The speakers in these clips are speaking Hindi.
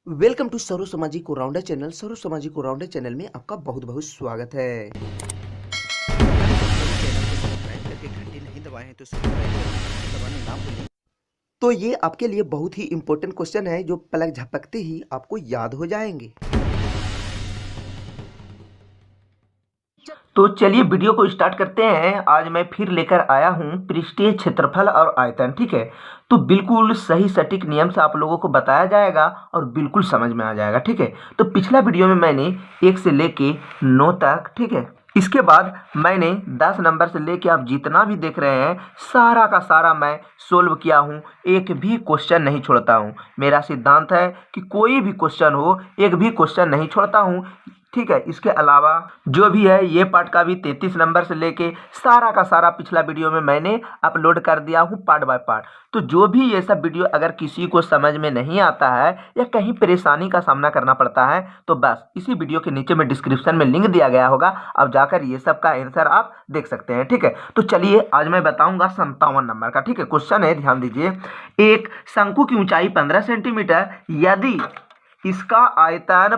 वेलकम टू सर्व सामाजिक ऑलराउंडर चैनल। सर्व सामाजिक ऑलराउंडर चैनल में आपका बहुत बहुत स्वागत है। चैनल को सब्सक्राइब करके घंटी नहीं दबाए हैं तो सब्सक्राइब करके दबाना ना भूलें। तो ये आपके लिए बहुत ही इंपॉर्टेंट क्वेश्चन है जो पलक झपकते ही आपको याद हो जाएंगे। तो चलिए वीडियो को स्टार्ट करते हैं। आज मैं फिर लेकर आया हूँ पृष्ठीय क्षेत्रफल और आयतन। ठीक है, तो बिल्कुल सही सटीक नियम से आप लोगों को बताया जाएगा और बिल्कुल समझ में आ जाएगा। ठीक है, तो पिछला वीडियो में मैंने 1 से लेके 9 तक, ठीक है, इसके बाद मैंने 10 नंबर से लेके आप जितना भी देख रहे हैं सारा का सारा मैं सोल्व किया हूँ। एक भी क्वेश्चन नहीं छोड़ता हूँ। मेरा सिद्धांत है कि कोई भी क्वेश्चन हो, एक भी क्वेश्चन नहीं छोड़ता हूँ। ठीक है, इसके अलावा जो भी है ये पार्ट का भी 33 नंबर से लेके सारा का सारा पिछला वीडियो में मैंने अपलोड कर दिया हूँ पार्ट बाय पार्ट। तो जो भी ये सब वीडियो अगर किसी को समझ में नहीं आता है या कहीं परेशानी का सामना करना पड़ता है तो बस इसी वीडियो के नीचे में डिस्क्रिप्शन में लिंक दिया गया होगा, अब जाकर ये सब का आंसर आप देख सकते हैं। ठीक है, तो चलिए आज मैं बताऊंगा 57 नंबर का। ठीक है, क्वेश्चन है, ध्यान दीजिए। एक शंकु की ऊंचाई 15 सेंटीमीटर, यदि इसका आयतन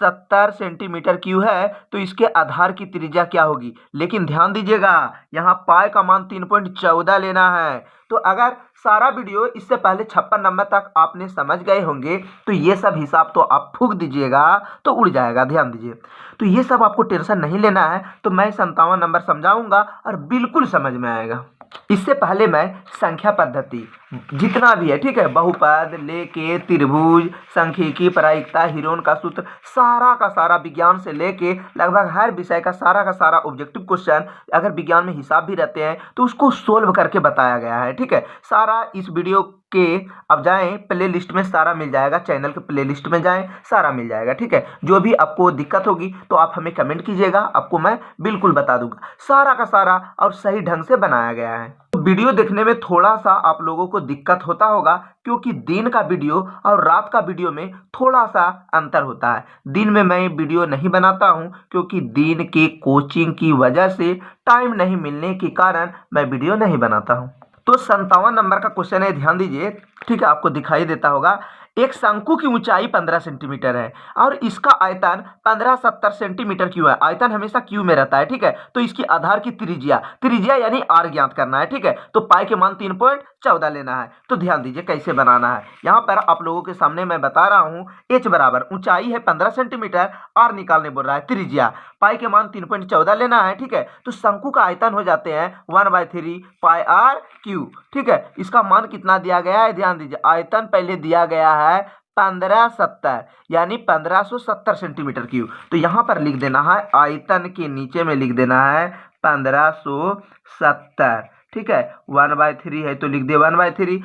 70 सेंटीमीटर क्यू है तो इसके आधार की त्रिज्या क्या होगी। लेकिन ध्यान दीजिएगा, यहाँ पाई का मान 3.14 लेना है। तो अगर सारा वीडियो इससे पहले 56 नंबर तक आपने समझ गए होंगे तो ये सब हिसाब तो आप फूंक दीजिएगा तो उड़ जाएगा। ध्यान दीजिए, तो ये सब आपको टेंशन नहीं लेना है। तो मैं 57 नंबर समझाऊंगा और बिल्कुल समझ में आएगा। इससे पहले मैं संख्या पद्धति जितना भी है, ठीक है, बहुपद लेके त्रिभुज, सांख्यिकी, प्रायिकता, हीरोन का सूत्र, सारा का सारा विज्ञान से लेके लगभग हर विषय का सारा ऑब्जेक्टिव क्वेश्चन अगर विज्ञान में हिसाब भी रहते हैं तो उसको सोल्व करके बताया गया है। ठीक है, सारा इस वीडियो के अब जाएं प्ले लिस्ट में, सारा मिल जाएगा। चैनल के प्ले लिस्ट में जाएं, सारा मिल जाएगा। ठीक है, जो भी आपको दिक्कत होगी तो आप हमें कमेंट कीजिएगा, आपको मैं बिल्कुल बता दूंगा। सारा का सारा और सही ढंग से बनाया गया है। तो वीडियो देखने में थोड़ा सा आप लोगों को दिक्कत होता होगा क्योंकि दिन का वीडियो और रात का वीडियो में थोड़ा सा अंतर होता है। दिन में मैं वीडियो नहीं बनाता हूं क्योंकि दिन के कोचिंग की वजह से टाइम नहीं मिलने के कारण मैं वीडियो नहीं बनाता हूं। तो 57 नंबर का क्वेश्चन है, ध्यान दीजिए। ठीक है, आपको दिखाई देता होगा। एक शंकु की ऊंचाई 15 सेंटीमीटर है और इसका आयतन 1570 सेंटीमीटर क्यू है। आयतन हमेशा क्यू में रहता है। ठीक है, तो इसकी आधार की त्रिज्या यानी आर ज्ञात करना है। ठीक है, तो पाई के मान 3.14 लेना है। तो ध्यान दीजिए कैसे बनाना है। यहाँ पर आप लोगों के सामने मैं बता रहा हूँ। एच बराबर ऊंचाई है 15 सेंटीमीटर, आर निकालने बोल रहा है, त्रिज्या पाई के मान 3.14 लेना है। ठीक है, तो शंकु का आयतन हो जाते हैं 1/3 पाई आर क्यू। ठीक है, इसका मान कितना दिया गया है, ध्यान दीजिए। आयतन पहले दिया गया है 1570 यानी 1570 सेंटीमीटर क्यूब। तो यहां पर लिख देना है, आयतन के नीचे में लिख देना है 1570। ठीक है, 1/3 है तो लिख दे 1/3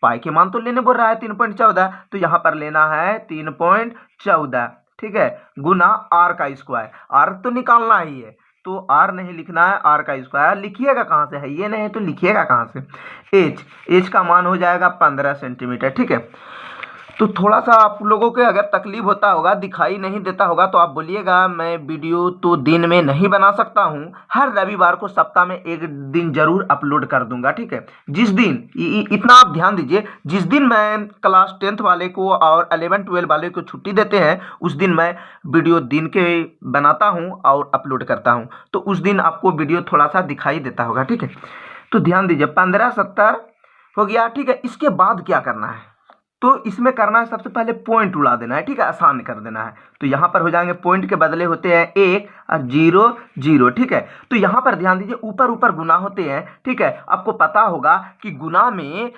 पाई के मान तो लेने बोल रहा है 3.14, तो यहां पर लेना है 3.14। ठीक है, गुना आर का स्क्वायर, आर तो निकालना ही है तो आर नहीं लिखना है, आर का स्क्वायर लिखिएगा कहाँ से है, ये नहीं तो लिखिएगा कहाँ से। एच का मान हो जाएगा 15 सेंटीमीटर। ठीक है, तो थोड़ा सा आप लोगों के अगर तकलीफ होता होगा, दिखाई नहीं देता होगा तो आप बोलिएगा मैं वीडियो तो दिन में नहीं बना सकता हूँ, हर रविवार को सप्ताह में एक दिन जरूर अपलोड कर दूंगा। ठीक है, जिस दिन इतना आप ध्यान दीजिए, जिस दिन मैं क्लास 10th वाले को और 11 12 वाले को छुट्टी देते हैं उस दिन मैं वीडियो दिन के बनाता हूँ और अपलोड करता हूँ, तो उस दिन आपको वीडियो थोड़ा सा दिखाई देता होगा। ठीक है, तो ध्यान दीजिए 1570 हो गया। ठीक है, इसके बाद क्या करना है, तो इसमें करना है सबसे पहले पॉइंट उड़ा देना है। ठीक है, आसान कर देना है। तो यहां पर हो जाएंगे, पॉइंट के बदले होते हैं 1 और 0 0। ठीक है, तो यहां पर ध्यान दीजिए ऊपर ऊपर गुना होते हैं। ठीक है, आपको पता होगा कि गुना में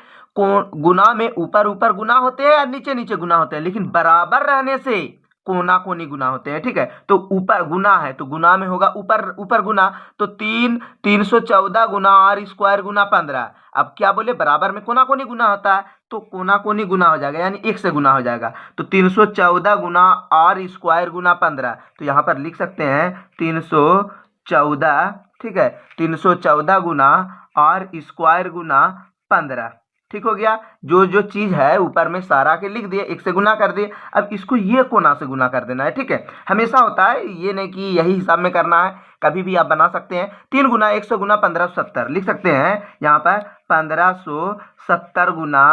ऊपर ऊपर गुना होते हैं या नीचे नीचे गुना होते हैं, लेकिन बराबर रहने से कोना कोनी गुना होते हैं। ठीक है, तो ऊपर गुना है तो गुना में होगा ऊपर ऊपर गुना, तो 314 गुना आर स्क्वायर गुना 15। अब क्या बोले, बराबर में कोना कोनी गुना होता है तो कोना कोनी गुना हो जाएगा यानी 1 से गुना हो जाएगा। तो 314 गुना आर स्क्वायर गुना 15, तो यहाँ पर लिख सकते हैं 314। ठीक है, 314 गुना आर स्क्वायर गुना 15। ठीक हो गया, जो जो चीज है ऊपर में सारा के लिख दिए, 1 से गुना कर दिए। अब इसको ये कोना से गुना कर देना है। ठीक है, हमेशा होता है, ये नहीं कि यही हिसाब में करना है, कभी भी आप बना सकते हैं। 3 गुना 100 गुना 1570 लिख सकते हैं यहाँ पर 1570 गुना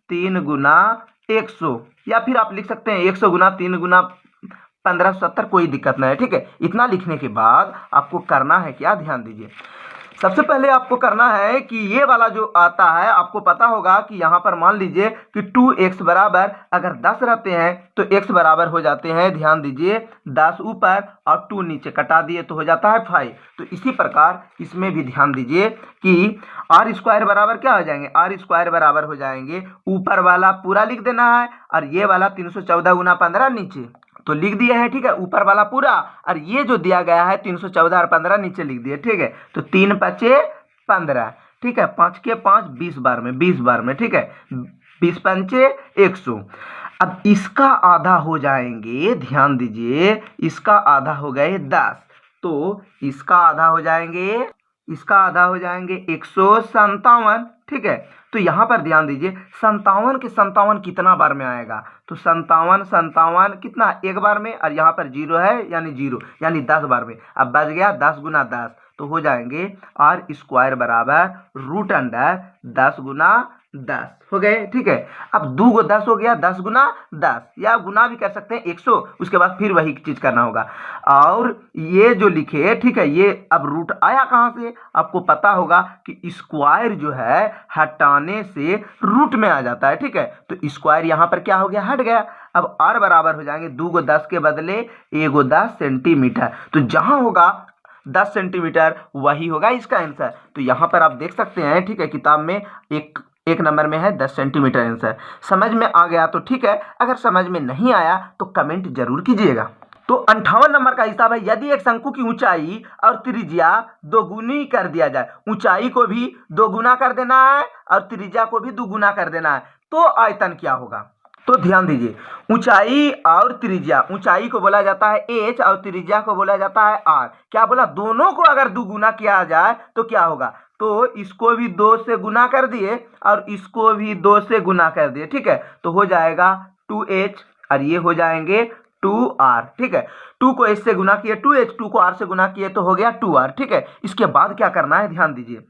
3 गुना 100, या फिर आप लिख सकते हैं 100 गुना 3 गुना 1570, कोई दिक्कत नहीं है, ठीक है। इतना लिखने के बाद आपको करना है क्या, ध्यान दीजिए। सबसे पहले आपको करना है कि ये वाला जो आता है, आपको पता होगा कि यहाँ पर मान लीजिए कि 2x बराबर अगर 10 रहते हैं तो x बराबर हो जाते हैं, ध्यान दीजिए, 10 ऊपर और 2 नीचे, कटा दिए तो हो जाता है 5। तो इसी प्रकार इसमें भी ध्यान दीजिए कि आर स्क्वायर बराबर क्या हो जाएंगे, आर स्क्वायर बराबर हो जाएंगे, ऊपर वाला पूरा लिख देना है और ये वाला 314 गुना 15 नीचे तो लिख दिए हैं, ठीक है, ऊपर वाला पूरा, और ये जो दिया गया है 314 और 15 नीचे लिख दिए, ठीक है। तो 3 पचे 15, ठीक है, 5 के 5 20 बार में, 20 बार में, ठीक है, 20 पंचे 100। अब इसका आधा हो जाएंगे, ध्यान दीजिए, इसका आधा हो गए 10, तो इसका आधा हो जाएंगे, इसका आधा हो जाएंगे 157, ठीक है। तो यहाँ पर ध्यान दीजिए, 57 के 57 कितना बार में आएगा, तो 57 57 कितना, एक बार में, और यहाँ पर 0 है यानी 0, यानी 10 बार में। अब बच गया 10 गुना 10, तो हो जाएंगे आर स्क्वायर बराबर रूट अंडर 10 गुना 10 हो गए, ठीक है। अब 2 को 10 हो गया, 10 गुना 10, या गुना भी कर सकते हैं 100, उसके बाद फिर वही चीज करना होगा। और ये जो लिखे, ठीक है, ये अब रूट आया कहाँ से, आपको पता होगा कि स्क्वायर जो है हटाने से रूट में आ जाता है, ठीक है। तो स्क्वायर यहाँ पर क्या हो गया, हट गया। अब आर बराबर हो जाएंगे 2 को 10 के बदले 1 को 10 सेंटीमीटर, तो जहां होगा 10 सेंटीमीटर वही होगा इसका आंसर। तो यहाँ पर आप देख सकते हैं, ठीक है, किताब में एक नंबर में है 10 सेंटीमीटर आंसर। समझ में आ गया तो ठीक है, अगर समझ में नहीं आया तो कमेंट जरूर कीजिएगा। तो 58 नंबर का हिसाब है, यदि एक शंकु की ऊंचाई और त्रिज्या दोगुनी कर दिया जाए, ऊंचाई को भी दोगुना कर देना है और त्रिज्या को भी दोगुना कर देना है, तो आयतन क्या होगा। तो ध्यान दीजिए, ऊंचाई और त्रिज्या, ऊंचाई को बोला जाता है h और त्रिज्या को बोला जाता है r। क्या बोला, दोनों को अगर दुगुना किया जाए तो क्या होगा, तो इसको भी 2 से गुना कर दिए और इसको भी 2 से गुना कर दिए, ठीक है, तो हो जाएगा 2h और ये हो जाएंगे 2r, ठीक है। 2 को h से गुना किए 2h, 2 को r से गुना किए तो हो गया 2r, ठीक है। इसके बाद क्या करना है, ध्यान दीजिए,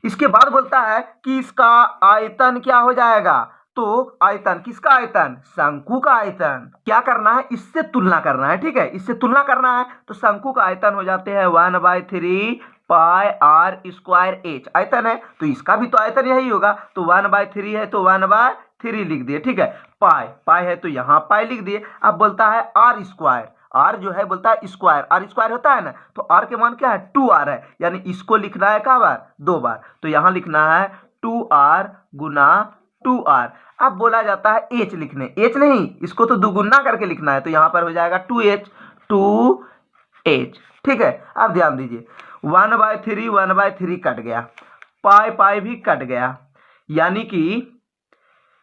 इसके बाद बोलता है कि इसका आयतन क्या हो जाएगा। तो आयतन, किसका आयतन, शंकु का आयतन। क्या करना है, इससे तुलना करना है, ठीक है, इससे तुलना करना है। तो शंकु का आयतन हो जाते हैं 1/3 पाई आर स्क्वायर एच, आयतन है, तो इसका भी तो आयतन यही होगा। तो 1/3 है तो 1/3 लिख दिए, ठीक है। पाई है तो यहाँ पाई लिख दिए। अब बोलता है आर स्क्वायर, आर जो है बोलता है स्क्वायर, आर स्क्वायर होता है ना, तो आर के मान क्या है 2r है, यानी इसको लिखना है क्या बार, 2 बार, तो यहाँ लिखना है 2r गुना 2r। अब बोला जाता है h लिखने, h नहीं, इसको तो दुगुना करके लिखना है, तो यहाँ पर हो जाएगा 2h, 2h, ठीक है। अब ध्यान दीजिए, 1/3 कट गया, पाई भी कट गया, यानी कि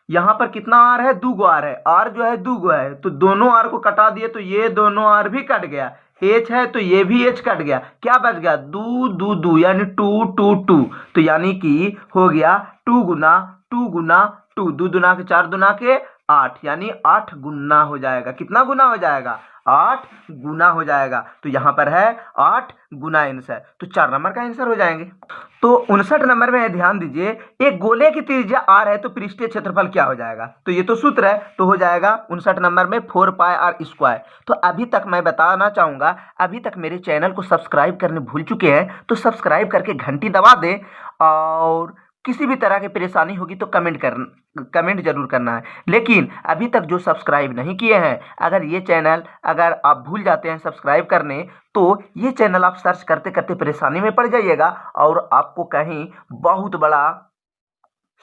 यहाँ पर कितना आर है, 2 गो आर है, आर जो है 2 गो है, तो दोनों आर को कटा दिए तो ये दोनों आर भी कट गया, एच है तो ये भी एच कट गया, क्या बच गया, 2 यानी 2 तो यानी कि हो गया 2 गुना 2 गुना 2, 2 दुना के 4 दुना के 8, यानी 8 गुना हो जाएगा। कितना गुना हो जाएगा, 8 गुना हो जाएगा। तो यहाँ पर है 8 गुना आंसर, तो 4 नंबर का आंसर हो जाएंगे। तो 59 नंबर में है, ध्यान दीजिए, एक गोले की त्रिज्या r है तो पृष्ठीय क्षेत्रफल क्या हो जाएगा। तो ये तो सूत्र है, तो हो जाएगा 59 नंबर में 4 पाई आर स्क्वायर। तो अभी तक मैं बताना चाहूँगा, अभी तक मेरे चैनल को सब्सक्राइब करने भूल चुके हैं तो सब्सक्राइब करके घंटी दबा दें, और किसी भी तरह की परेशानी होगी तो कमेंट जरूर करना है। लेकिन अभी तक जो सब्सक्राइब नहीं किए हैं, अगर ये चैनल अगर आप भूल जाते हैं सब्सक्राइब करने, तो ये चैनल आप सर्च करते करते परेशानी में पड़ जाइएगा और आपको कहीं बहुत बड़ा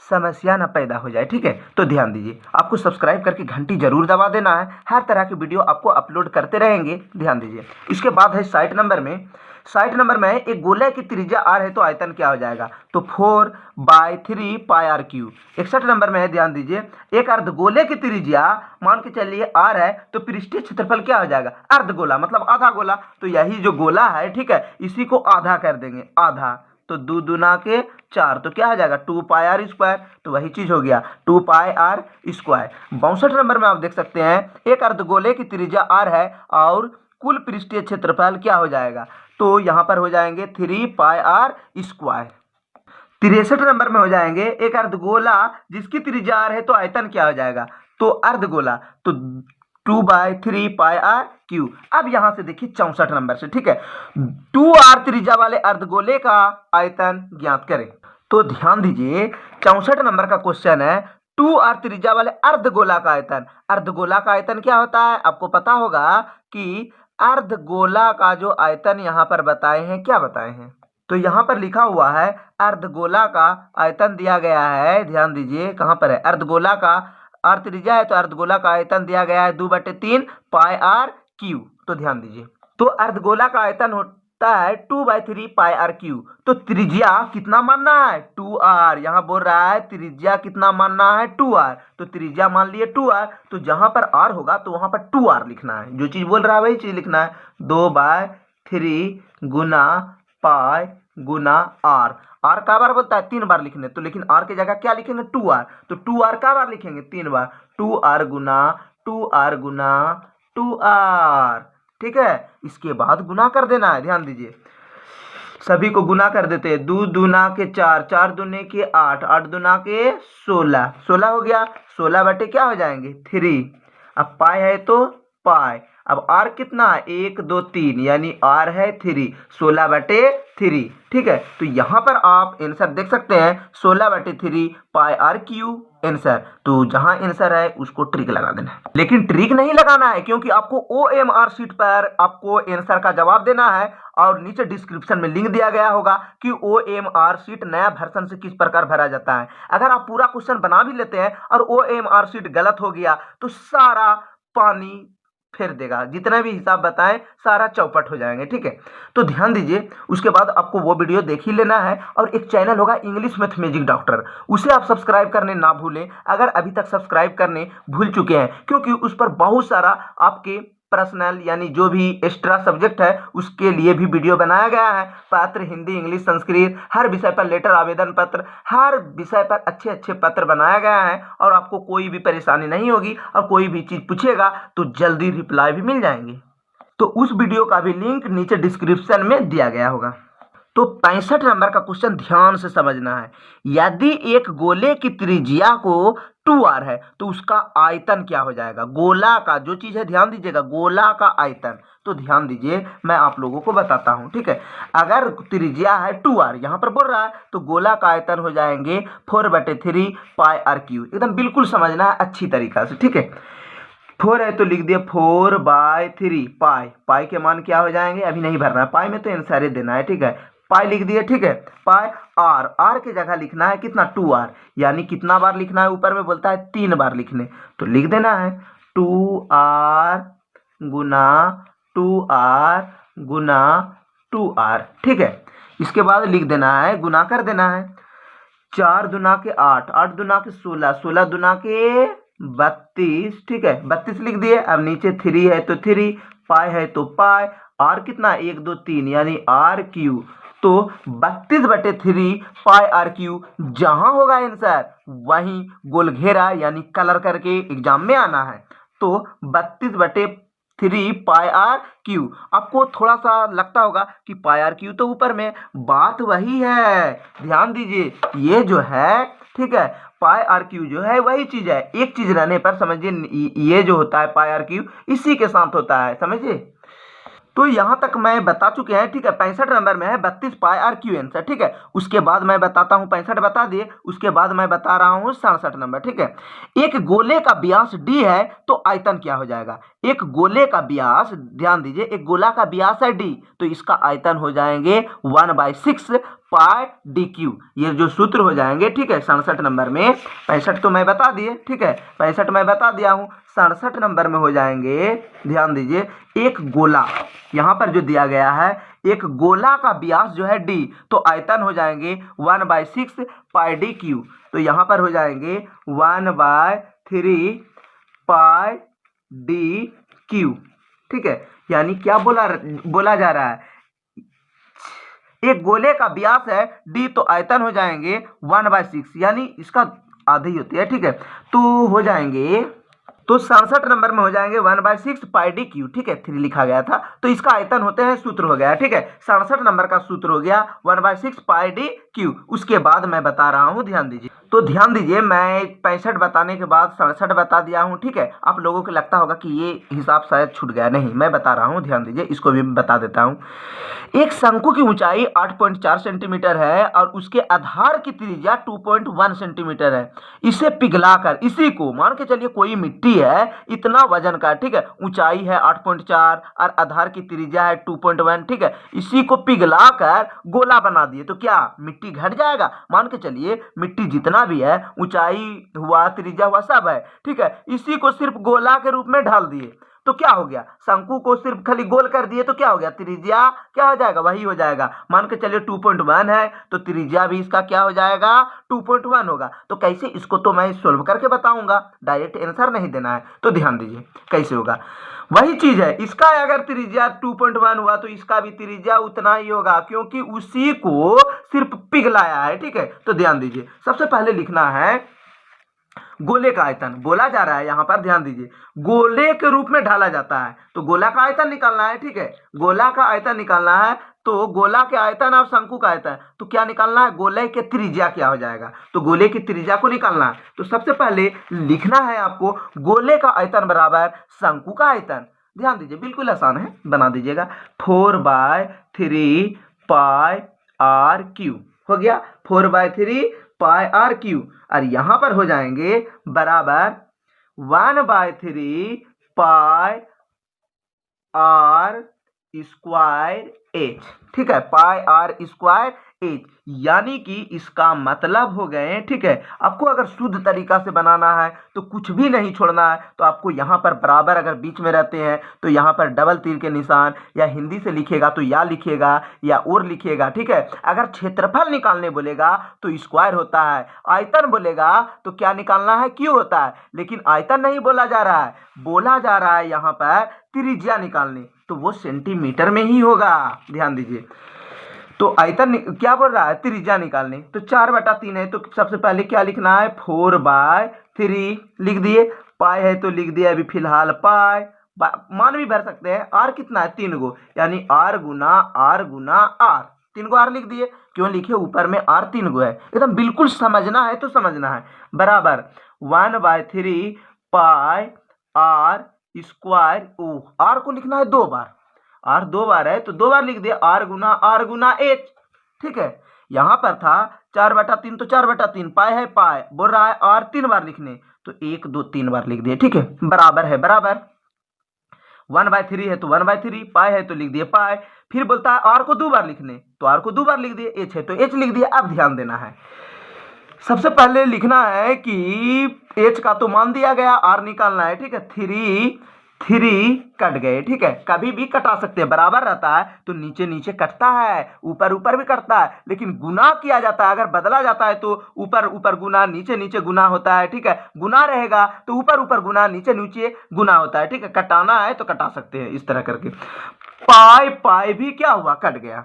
समस्या ना पैदा हो जाए, ठीक है। तो ध्यान दीजिए, आपको सब्सक्राइब करके घंटी जरूर दबा देना है, हर तरह की वीडियो आपको अपलोड करते रहेंगे, ध्यान दीजिए। इसके बाद है 60 नंबर में, 60 नंबर में एक गोले की त्रिज्या r है तो आयतन क्या हो जाएगा, तो 4/3 पाई आर क्यूब। 61 नंबर में है, ध्यान दीजिए, एक अर्धगोले की त्रिज्या मान के चलिए r है तो पृष्ठीय क्षेत्रफल क्या हो जाएगा, अर्धगोला मतलब आधा गोला, तो यही जो गोला है, ठीक है, इसी को आधा कर देंगे, आधा, तो 2 दुना के 4, तो क्या हो जाएगा 2 पाई आर स्क्वायर, तो वही चीज हो गया 2 पाई आर स्क्वायर। 62 नंबर में आप देख सकते हैं, एक अर्धगोले की त्रिज्या r है और कुल पृष्ठीय क्षेत्रफल क्या हो जाएगा, तो यहाँ पर हो जाएंगे 3 पाई आर स्क्वायर। 63 नंबर में हो जाएंगे, एक अर्धगोला जिसकी त्रिज्या r है तो आयतन क्या हो जाएगा, तो अर्धगोला तो 2/3 पाई आर क्यू। अब यहां से देखिए 64 नंबर से, ठीक है, 2r त्रिज्या वाले अर्धगोले का आयतन ज्ञात करें। तो ध्यान दीजिए 64 नंबर का क्वेश्चन है 2r त्रिज्या वाले अर्धगोला का आयतन। अर्धगोला का आयतन क्या होता है आपको पता होगा कि अर्धगोला का जो आयतन यहाँ पर बताए हैं, क्या बताए हैं, तो यहाँ पर लिखा हुआ है अर्धगोला का आयतन दिया गया है। ध्यान दीजिए कहाँ पर है, अर्धगोला का r त्रिज्या है तो अर्धगोला का आयतन दिया गया है 2/3 पाई आर क्यू। तो ध्यान दीजिए, तो अर्धगोला का आयतन होता है 2/3 पाई आर क्यू। तो त्रिज्या कितना मानना है 2r, यहाँ बोल रहा है त्रिज्या कितना मानना है 2r, तो त्रिज्या मान लिए 2r, तो जहां पर r होगा तो वहां पर 2r लिखना है, जो चीज बोल रहा है वही चीज लिखना है। 2/3 गुना पाई गुना r। r का बार बोलता है 3 बार लिखने, तो लेकिन r की जगह क्या लिखेंगे 2r, तो 2r का बार लिखेंगे 3 बार, 2r गुना 2r गुना 2r, ठीक है। इसके बाद गुना कर देना है, ध्यान दीजिए सभी को गुना कर देते हैं, 2 दूना के 4, 4 दूने के 8, 8 दूना के 16, 16 हो गया, 16 बटे क्या हो जाएंगे 3। अब पाई है तो पाई, अब r कितना 1 2 3 यानी r है 3, 16/3, ठीक है। तो यहाँ पर आप आंसर देख सकते हैं 16/3 पाई आर क्यू आंसर। तो जहां आंसर है उसको ट्रिक लगा देना है, लेकिन ट्रिक नहीं लगाना है क्योंकि आपको OMR शीट पर आपको आंसर का जवाब देना है और नीचे डिस्क्रिप्शन में लिंक दिया गया होगा कि OMR शीट नया वर्जन से किस प्रकार भरा जाता है। अगर आप पूरा क्वेश्चन बना भी लेते हैं और OMR शीट गलत हो गया तो सारा पानी फेर देगा, जितना भी हिसाब बताएं सारा चौपट हो जाएंगे, ठीक है। तो ध्यान दीजिए उसके बाद आपको वो वीडियो देख ही लेना है और एक चैनल होगा इंग्लिश मैथ मैजिक डॉक्टर, उसे आप सब्सक्राइब करने ना भूलें अगर अभी तक सब्सक्राइब करने भूल चुके हैं, क्योंकि उस पर बहुत सारा आपके पर्सनल यानी जो भी एक्स्ट्रा सब्जेक्ट है उसके लिए भी वीडियो बनाया गया है। पत्र हिंदी इंग्लिश संस्कृत हर विषय पर लेटर आवेदन पत्र, हर विषय पर अच्छे अच्छे पत्र बनाया गया है और आपको कोई भी परेशानी नहीं होगी और कोई भी चीज पूछेगा तो जल्दी रिप्लाई भी मिल जाएंगे। तो उस वीडियो का भी लिंक नीचे डिस्क्रिप्शन में दिया गया होगा। तो 65 नंबर का क्वेश्चन ध्यान से समझना है, यदि एक गोले की त्रिज्या को 2r है तो उसका आयतन क्या हो जाएगा। गोला का जो चीज है ध्यान दीजिएगा, गोला का आयतन, तो ध्यान दीजिए मैं आप लोगों को बताता हूं, ठीक है। अगर त्रिज्या है 2r यहां पर बोल रहा है तो गोला का आयतन हो जाएंगे 4/3 पाई आर क्यू। एकदम बिल्कुल समझना है अच्छी तरीका से, ठीक है। 4 है तो लिख दिए 4/3 पाई, पाई के मान क्या हो जाएंगे अभी नहीं भरना है, पाई में तो आंसर देना है, ठीक है। पाई लिख दिए, ठीक है। पाई आर, आर की जगह लिखना है कितना 2r, यानी कितना बार लिखना है ऊपर में बोलता है 3 बार लिखने, तो लिख देना है 2r गुना 2r गुना 2r, ठीक है। इसके बाद लिख देना है गुना कर देना है 4 दूना के 8, 8 दूना के 16, 16 दूना के 32, ठीक है 32 लिख दिए। अब नीचे 3 है तो 3, पाई है तो पाई, आर कितना 1 2 3 यानी आर क्यू, तो 32/3 पाई आर क्यू जहां होगा आंसर वहीं गोल घेरा यानी कलर करके एग्जाम में आना है। तो 32/3 पाई आर क्यू। आपको थोड़ा सा लगता होगा कि पाई आर क्यू तो ऊपर में, बात वही है, ध्यान दीजिए ये जो है, ठीक है, पाई आर क्यू जो है वही चीज है, एक चीज रहने पर समझिए ये जो होता है पाई आर क्यू इसी के साथ होता है, समझिए। तो यहां तक मैं बता चुके हैं, ठीक है। 65 नंबर में है 32 पाई आर क्यू आंसर, ठीक है। उसके बाद मैं बताता हूं, 65 बता दिए, उसके बाद मैं बता रहा हूं 67 नंबर, ठीक है। एक गोले का व्यास d है तो आयतन क्या हो जाएगा। एक गोले का व्यास, ध्यान दीजिए एक गोला का व्यास है d तो इसका आयतन हो जाएंगे 1/6 पाई डी क्यू, ये जो सूत्र हो जाएंगे, ठीक है। 67 नंबर में, 65 तो मैं बता दिए, ठीक है 65 मैं बता दिया हूं, 67 नंबर में हो जाएंगे, ध्यान दीजिए एक गोला यहां पर जो दिया गया है, एक गोला का व्यास जो है d तो आयतन हो जाएंगे 1/6 पाई डी क्यू, तो यहां पर हो जाएंगे 1/3 पाई डी क्यू, ठीक है। यानी क्या बोला जा रहा है, एक गोले का व्यास है d तो आयतन हो जाएंगे 1/6 यानी इसका आधी होती है, ठीक है। तो हो जाएंगे, तो 67 नंबर में हो जाएंगे 1/6 पाई डी क्यू, ठीक है 3 लिखा गया था तो इसका आयतन होते हैं, सूत्र हो गया, ठीक है। 67 नंबर का सूत्र हो गया 1/6 पाई डी क्यू। उसके बाद मैं बता रहा हूं, ध्यान दीजिए। तो ध्यान दीजिए, मैं 65 बताने के बाद 67 बता दिया हूँ, ठीक है। आप लोगों को लगता होगा कि ये हिसाब शायद छूट गया, नहीं, मैं बता रहा हूँ, ध्यान दीजिए, इसको भी बता देता हूँ। एक शंकु की ऊंचाई 8.4 सेंटीमीटर है और उसके आधार की त्रिज्या 2.1 सेंटीमीटर है। इसे पिघलाकर, इसी को मान के चलिए कोई मिट्टी है इतना वजन का, ठीक है, ऊंचाई है 8.4 और आधार की त्रिज्या है 2.1, ठीक है, इसी को पिघलाकर गोला बना दिए तो क्या मिट्टी घट जाएगा? मान के चलिए मिट्टी जितना भी है, ऊंचाई हुआ, त्रिज्या हुआ, सब है, ठीक है, इसी को सिर्फ गोला के रूप में ढाल दिए तो क्या हो गया? शंकु को सिर्फ खाली गोल कर दिए तो क्या हो गया? त्रिज्या क्या हो जाएगा? वही हो जाएगा। मान के चलिए 2.1 है तो त्रिज्या भी इसका क्या हो जाएगा? 2.1 होगा। तो कैसे? इसको तो मैं सोल्व करके बताऊंगा, डायरेक्ट आंसर नहीं देना है। तो ध्यान दीजिए कैसे होगा। वही चीज है, इसका अगर त्रिज्या 2.1 हुआ तो इसका भी त्रिज्या उतना ही होगा, क्योंकि उसी को सिर्फ पिघलाया है, ठीक है। तो ध्यान दीजिए, सबसे पहले लिखना है गोले का आयतन। बोला जा रहा है यहाँ पर, ध्यान दीजिए, गोले के रूप में ढाला जाता है तो गोला का आयतन निकालना है, ठीक है, गोला का आयतन निकालना है। तो गोला के आयतन और शंकु का आयतन, तो क्या निकालना है? गोले के त्रिज्या क्या हो जाएगा? तो गोले की त्रिज्या को निकालना है। तो सबसे पहले लिखना है आपको गोले का आयतन बराबर शंकु का आयतन। ध्यान दीजिए, बिल्कुल आसान है, बना दीजिएगा। 4/3 पाई आर क्यू हो गया, 4/3 पाई आर क्यू, और यहां पर हो जाएंगे बराबर 1/3 पाई आर स्क्वायर एच, ठीक है, पाई आर स्क्वायर एच, यानी कि इसका मतलब हो गए, ठीक है। आपको अगर शुद्ध तरीका से बनाना है तो कुछ भी नहीं छोड़ना है, तो आपको यहाँ पर बराबर अगर बीच में रहते हैं तो यहाँ पर डबल तीर के निशान, या हिंदी से लिखेगा तो या लिखेगा या और लिखेगा, ठीक है। अगर क्षेत्रफल निकालने बोलेगा तो स्क्वायर होता है, आयतन बोलेगा तो क्या निकालना है? क्यों होता है। लेकिन आयतन नहीं बोला जा रहा है, बोला जा रहा है यहाँ पर त्रिज्या निकालने, तो वो सेंटीमीटर में ही होगा। ध्यान दीजिए, तो आयतन क्या बोल रहा है? त्रिज्या निकालने। तो 4/3 है तो सबसे पहले क्या लिखना है? 4/3 लिख दिए, पाई है तो लिख दिया अभी फिलहाल पाई, मान भी भर सकते हैं। आर कितना है? 3 गो, यानी आर गुना आर गुना आर, 3 गो आर लिख दिए। क्यों लिखे? ऊपर में आर 3 गो है, एकदम बिल्कुल समझना है तो समझना है। बराबर 1/3 पाई आर स्क्वायर, आर को लिखना है 2 बार, आर 2 बार है तो 2 बार लिख दिया, आर गुना एच, ठीक है। यहां पर था 4/3 तो 4/3, पाई है पाई, बोल रहा है आर 3 बार लिखने, तो 1 2 3 बार लिख दिए, ठीक है। बराबर है बराबर 1/3 है तो 1/3, पाई है तो लिख दिए पाई, फिर बोलता है आर को 2 बार लिखने, तो आर को 2 बार लिख दिए, एच है तो एच लिख दिया। अब ध्यान देना है, सबसे पहले लिखना है कि एच का तो मान दिया गया, आर निकालना है, ठीक है। 3 कट गए, ठीक है, कभी भी कटा सकते हैं, बराबर रहता है तो नीचे नीचे कटता है, ऊपर ऊपर भी कटता है, लेकिन गुना किया जाता है, अगर बदला जाता है तो ऊपर ऊपर गुना, नीचे नीचे गुना होता है, ठीक है। गुना रहेगा तो ऊपर ऊपर गुना, नीचे नीचे गुना होता है, ठीक है। कटाना है तो कटा सकते हैं इस तरह करके। पाई पाई भी क्या हुआ? कट गया।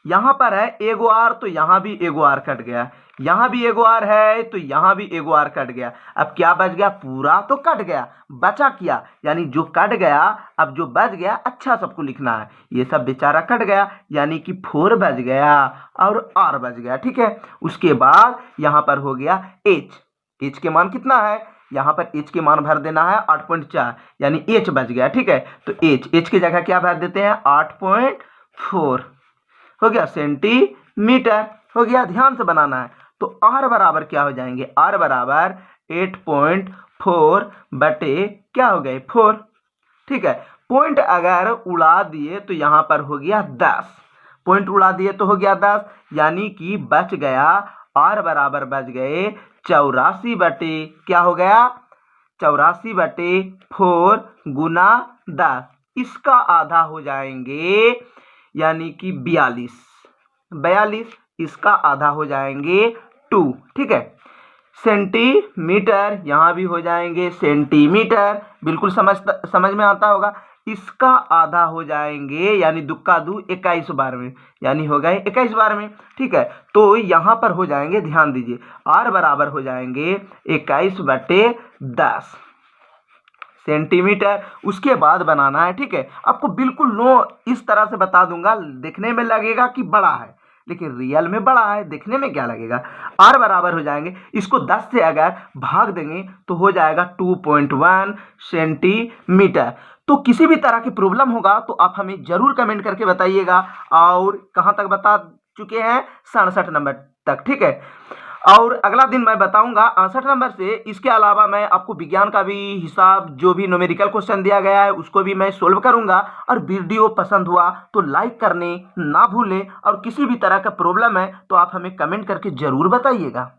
यहां पर है एगो आर तो यहां भी एगो आर कट गया, यहां भी एगो आर है तो यहां भी एगो आर कट गया। अब क्या बच गया? पूरा तो कट गया, बचा क्या? यानी जो कट गया, अब जो बच गया अच्छा सबको लिखना है, ये सब बेचारा कट गया, यानी कि 4 बच गया और आर बच गया, ठीक है। उसके बाद यहां पर हो गया एच, एच के मान कितना है? यहां पर एच के मान भर देना है 8.4, यानी एच बच गया, ठीक है। तो एच की जगह क्या भर देते हैं? 8.4 हो गया सेंटीमीटर, हो गया। ध्यान से बनाना है। तो आर बराबर क्या हो जाएंगे? आर बराबर 8.4 बटे क्या हो गए? 4, ठीक है। पॉइंट अगर उड़ा दिए तो यहां पर हो गया 10, पॉइंट उड़ा दिए तो हो गया 10, यानी कि बच गया, आर बराबर बच गए 84 बटे क्या हो गया? 84/4 गुना 10, इसका आधा हो जाएंगे, यानी कि 42, इसका आधा हो जाएंगे 2, ठीक है। सेंटीमीटर यहां भी हो जाएंगे सेंटीमीटर, बिल्कुल समझ में आता होगा। इसका आधा हो जाएंगे, यानी दुक्का दू 21 बार में, यानी हो गए 21 बार में, ठीक है। तो यहां पर हो जाएंगे, ध्यान दीजिए, आर बराबर हो जाएंगे 21/10 सेंटीमीटर। उसके बाद बनाना है, ठीक है। आपको बिल्कुल नो इस तरह से बता दूंगा, देखने में लगेगा कि बड़ा है, लेकिन रियल में बड़ा है, देखने में क्या लगेगा। r बराबर हो जाएंगे, इसको 10 से अगर भाग देंगे तो हो जाएगा 2.1 सेंटीमीटर। तो किसी भी तरह की प्रॉब्लम होगा तो आप हमें जरूर कमेंट करके बताइएगा। और कहाँ तक बता चुके हैं, 67 नंबर तक, ठीक है। और अगला दिन मैं बताऊंगा 68 नंबर से। इसके अलावा मैं आपको विज्ञान का भी हिसाब, जो भी न्यूमेरिकल क्वेश्चन दिया गया है उसको भी मैं सोल्व करूंगा। और वीडियो पसंद हुआ तो लाइक करने ना भूलें, और किसी भी तरह का प्रॉब्लम है तो आप हमें कमेंट करके जरूर बताइएगा।